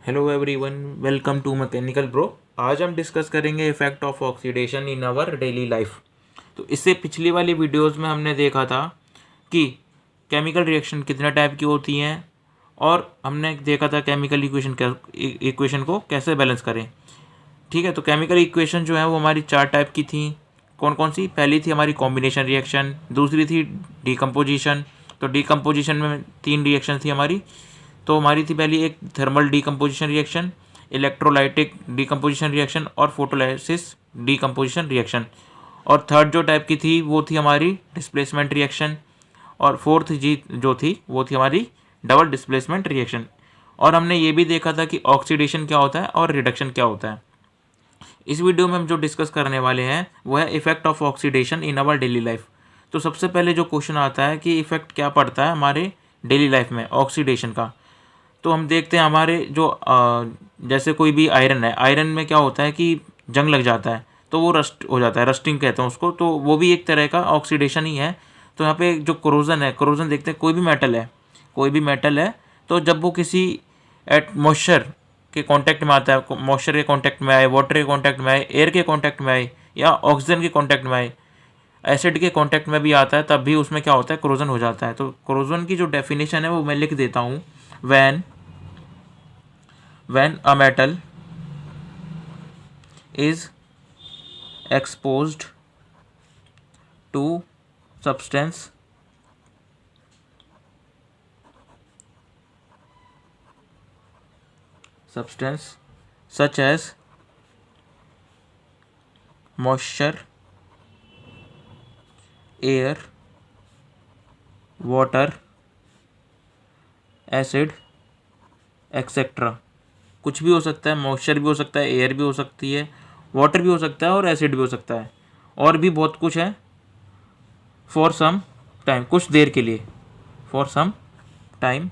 Hello everyone, welcome to mechanical bro. आज हम discuss करेंगे effect of oxidation in our daily life. तो इससे पिछली वाली वीडियोस में हमने देखा था कि केमिकल रिएक्शन कितने टाइप की होती हैं और हमने देखा था केमिकल इक्वेशन को कैसे बैलेंस करें। ठीक है, तो केमिकल इक्वेशन जो है वो हमारी चार टाइप की थी। कौन कौन सी? पहली थी हमारी कॉम्बिनेशन रिएक्शन, दूसरी थी डिकम्पोजिशन। तो डिकम्पोजिशन में तीन रिएक्शन थी हमारी। तो हमारी थी पहली एक thermal decomposition reaction, electrolytic decomposition reaction और फोटोलाइसिस डिकम्पोजिशन रिएक्शन। और थर्ड जो टाइप की थी वो थी हमारी डिस्प्लेसमेंट रिएक्शन। और फोर्थ जी जो थी वो थी हमारी डबल डिस्प्लेसमेंट रिएक्शन। और हमने ये भी देखा था कि ऑक्सीडेशन क्या होता है और रिडक्शन क्या होता है। इस वीडियो में हम जो डिस्कस करने वाले हैं वो है effect of oxidation in our daily life. तो सबसे पहले जो क्वेश्चन आता है कि इफेक्ट क्या पड़ता है हमारे डेली लाइफ में ऑक्सीडेशन का। तो हम देखते हैं हमारे जो जैसे कोई भी आयरन है, आयरन में क्या होता है कि जंग लग जाता है तो वो रस्ट हो जाता है, रस्टिंग कहते हैं उसको। तो वो भी एक तरह का ऑक्सीडेशन ही है। तो यहाँ पे जो कोरोजन है, कोरोजन देखते हैं कोई भी मेटल है, कोई भी मेटल है तो जब वो किसी मॉइस्चर के कांटेक्ट में आता है, मॉइस्चर के कांटेक्ट में आए, वाटर के कांटेक्ट में आए, एयर के कांटेक्ट में आए या ऑक्सीजन के कांटेक्ट में आए, एसिड के कांटेक्ट में भी आता है, तब भी उसमें क्या होता है, कोरोजन हो जाता है। तो कोरोजन की जो डेफिनेशन है वो मैं लिख देता हूँ। when a metal is exposed to substance such as moisture, air, water, acid, etcetera. कुछ भी हो सकता है, मॉइस्चर भी हो सकता है, एयर भी हो सकती है, वाटर भी हो सकता है और एसिड भी हो सकता है, और भी बहुत कुछ है। फॉर सम टाइम, कुछ देर के लिए, फॉर सम टाइम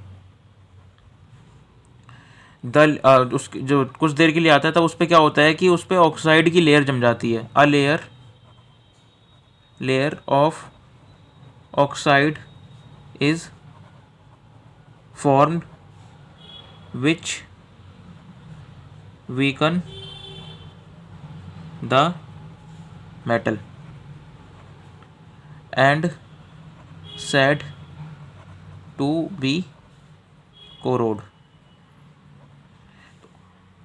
उस जो कुछ देर के लिए आता है तब उस पर क्या होता है कि उस पर ऑक्साइड की लेयर जम जाती है। A layer of oxide is formed which weaken the metal and said to be corrode।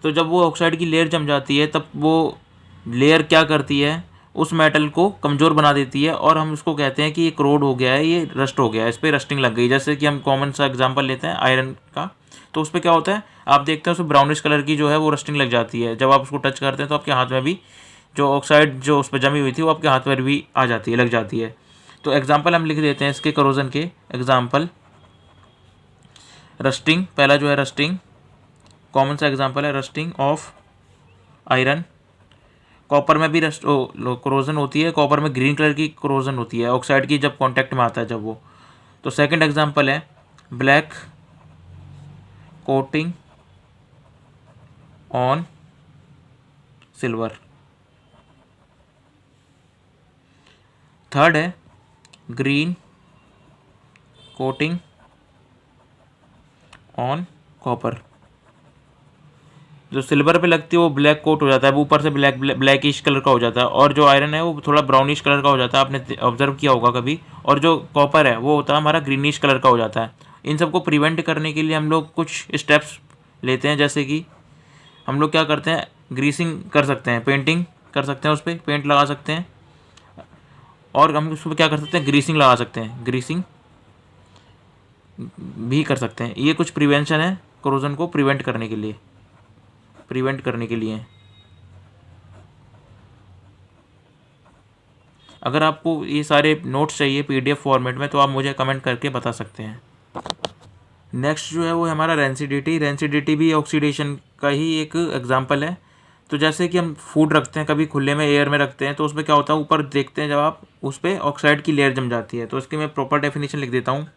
तो जब वो ऑक्साइड की लेयर जम जाती है तब वो लेयर क्या करती है, उस मेटल को कमज़ोर बना देती है और हम उसको कहते हैं कि ये क्रोड हो गया है, ये रस्ट हो गया है, इस पर रस्टिंग लग गई। जैसे कि हम कॉमन सा एग्जांपल लेते हैं आयरन का। तो उस पर क्या होता है, आप देखते हैं उसमें ब्राउनिश कलर की जो है वो रस्टिंग लग जाती है। जब आप उसको टच करते हैं तो आपके हाथ में भी जो ऑक्साइड जो उस पर जमी हुई थी वो आपके हाथ पर भी आ जाती है, लग जाती है। तो एग्जाम्पल हम लिख देते हैं इसके करोजन के एग्जाम्पल। रस्टिंग, पहला जो है रस्टिंग, कॉमन सा एग्जाम्पल है रस्टिंग ऑफ आयरन। कॉपर में भी रस्ट क्रोजन होती है, कॉपर में ग्रीन कलर की क्रोजन होती है ऑक्साइड की जब कांटेक्ट में आता है जब वो। तो सेकंड एग्जांपल है black coating on silver. Third है ग्रीन कोटिंग ऑन कॉपर। जो सिल्वर पे लगती है वो ब्लैक कोट हो जाता है, वो ऊपर से ब्लैकिश कलर का हो जाता है, और जो आयरन है वो थोड़ा ब्राउनिश कलर का हो जाता है, आपने ऑब्जर्व किया होगा कभी। और जो कॉपर है वो होता है हमारा ग्रीनिश कलर का हो जाता है। इन सबको प्रिवेंट करने के लिए हम लोग कुछ स्टेप्स लेते हैं, जैसे कि हम लोग क्या करते हैं, ग्रीसिंग कर सकते हैं, पेंटिंग कर सकते हैं, उस पर पेंट लगा सकते हैं, और हम उस पर क्या कर सकते हैं, ग्रीसिंग लगा सकते हैं, ग्रीसिंग भी कर सकते हैं। ये कुछ प्रिवेंशन है कोरोजन को प्रिवेंट करने के लिए, अगर आपको ये सारे नोट्स चाहिए पीडीएफ फॉर्मेट में तो आप मुझे कमेंट करके बता सकते हैं। नेक्स्ट जो है वो है हमारा रेंसिडिटी। रेंसिडिटी भी ऑक्सीडेशन का ही एक एग्जांपल है। तो जैसे कि हम फूड रखते हैं, कभी खुले में एयर में रखते हैं, तो उसमें क्या होता है, ऊपर देखते हैं जब आप उस पर ऑक्साइड की लेयर जम जाती है। तो इसकी मैं प्रॉपर डेफिनेशन लिख देता हूँ।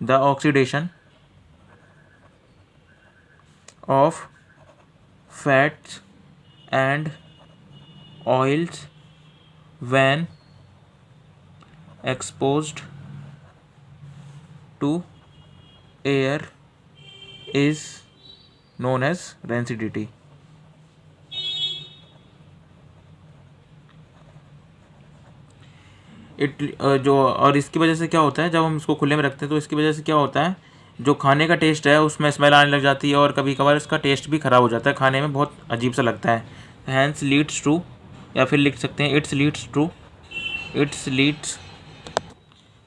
The oxidation of fats and oils when exposed to air is known as rancidity. जो और इसकी वजह से क्या होता है, जब हम इसको खुले में रखते हैं तो इसकी वजह से क्या होता है, जो खाने का टेस्ट है उसमें स्मेल आने लग जाती है और कभी कभार इसका टेस्ट भी ख़राब हो जाता है, खाने में बहुत अजीब सा लगता है. हैंस लीड्स टू, या फिर लिख सकते हैं it's leads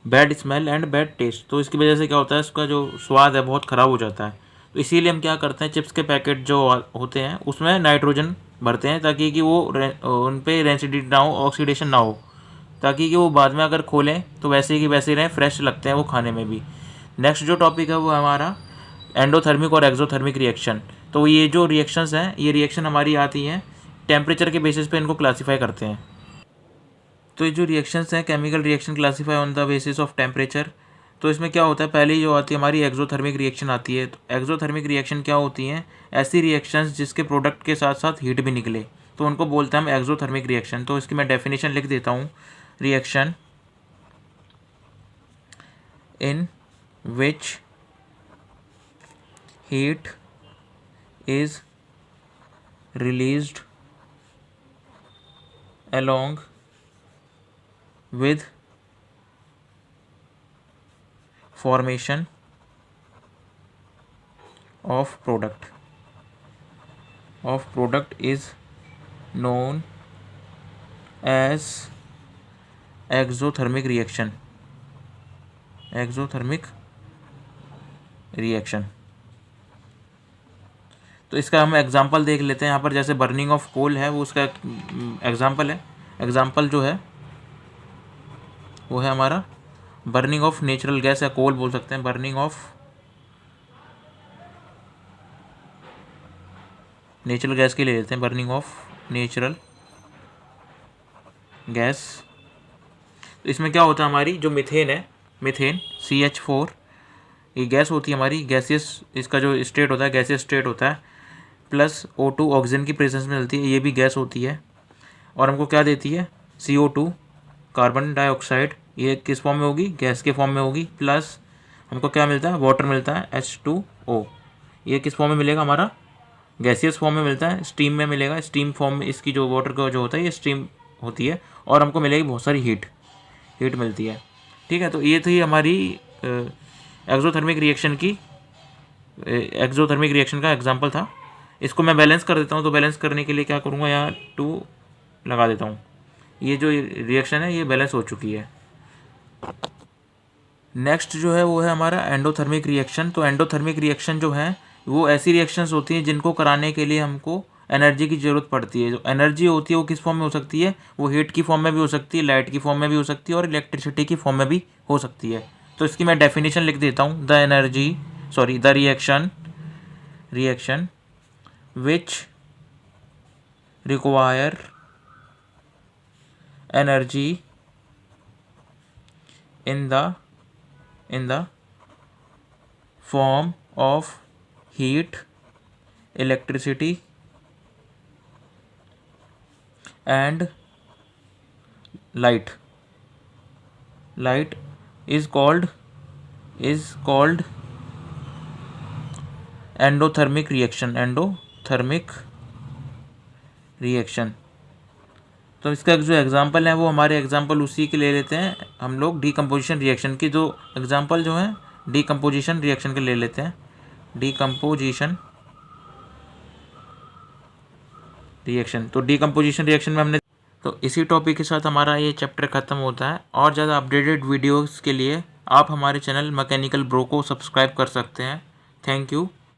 bad smell and bad taste. तो इसकी वजह से क्या होता है, इसका जो स्वाद है बहुत ख़राब हो जाता है. तो इसीलिए हम क्या करते हैं, चिप्स के पैकेट जो होते हैं उसमें नाइट्रोजन भरते हैं ताकि कि वो उन पर रेंसिडिटी ना हो, ऑक्सीडेशन ना हो, ताकि कि वो बाद में अगर खोलें तो वैसे ही वैसे रहें, फ्रेश लगते हैं वो खाने में भी. नेक्स्ट जो टॉपिक है वो हमारा एंडोथर्मिक और एक्सोथर्मिक रिएक्शन. तो ये जो रिएक्शंस हैं, ये रिएक्शन हमारी आती हैं टेम्परेचर के बेसिस पे, इनको क्लासीफाई करते हैं. तो ये जो रिएक्शंस हैं, chemical reaction classify on the basis of temperature. तो इसमें क्या होता है, पहले जो आती है हमारी एक्सोथर्मिक रिएक्शन आती है. तो एक्सोथर्मिक रिएक्शन क्या होती हैं, ऐसी रिएक्शंस जिसके प्रोडक्ट के साथ साथ हीट भी निकले, तो उनको बोलते हैं हम एक्सोथर्मिक रिएक्शन. तो इसकी मैं डेफिनेशन लिख देता हूँ. Reaction in which heat is released along with formation of product is known as exothermic reaction. तो इसका हम एग्जांपल देख लेते हैं यहाँ पर. जैसे बर्निंग ऑफ कोल है, वो उसका एग्जांपल है. एग्जांपल जो है वो है हमारा बर्निंग ऑफ नेचुरल गैस या कोल बोल सकते हैं. बर्निंग ऑफ नेचुरल गैस के ले लेते हैं. Burning of natural gas. तो इसमें क्या होता है, हमारी जो मीथेन है, मीथेन CH4, ये गैस होती है हमारी गैसियस. इसका जो स्टेट होता है गैसियस स्टेट होता है, प्लस O2 ऑक्सीजन की प्रेजेंस में मिलती है, ये भी गैस होती है. और हमको क्या देती है, CO2 कार्बन डाइऑक्साइड. ये किस फॉर्म में होगी, गैस के फॉर्म में होगी. प्लस हमको क्या मिलता है, वाटर मिलता है H2O. ये किस फॉर्म में मिलेगा, हमारा गैसियस फॉर्म में मिलता है, स्टीम में मिलेगा. स्टीम फॉर्म में इसकी जो वाटर का जो होता है ये स्टीम होती है. और हमको मिलेगी बहुत सारी हीट मिलती है. ठीक है, तो ये थी हमारी एक्सोथर्मिक रिएक्शन का एग्जांपल था. इसको मैं बैलेंस कर देता हूँ. तो बैलेंस करने के लिए क्या करूँगा, यहाँ 2 लगा देता हूँ. ये जो रिएक्शन है ये बैलेंस हो चुकी है. नेक्स्ट जो है वो है हमारा एंडोथर्मिक रिएक्शन. तो एंडोथर्मिक रिएक्शन जो है वो ऐसी रिएक्शंस होती हैं जिनको कराने के लिए हमको एनर्जी की ज़रूरत पड़ती है. जो एनर्जी होती है वो किस फॉर्म में हो सकती है, वो हीट की फॉर्म में भी हो सकती है, लाइट की फॉर्म में भी हो सकती है, और इलेक्ट्रिसिटी की फॉर्म में भी हो सकती है. तो इसकी मैं डेफिनेशन लिख देता हूँ. The reaction which require energy in the form of heat, electricity and light is called endothermic reaction. तो इसका जो एग्जांपल है वो हमारे एग्जांपल उसी के ले लेते हैं हम लोग, डीकम्पोजिशन रिएक्शन की. जो एग्जांपल जो है डीकम्पोजिशन रिएक्शन के ले लेते हैं. Decomposition reaction. तो डीकम्पोजिशन रिएक्शन में हमने, तो इसी टॉपिक के साथ हमारा ये चैप्टर ख़त्म होता है. और ज़्यादा अपडेटेड वीडियोस के लिए आप हमारे चैनल मैकेनिकल ब्रो को सब्सक्राइब कर सकते हैं. Thank you.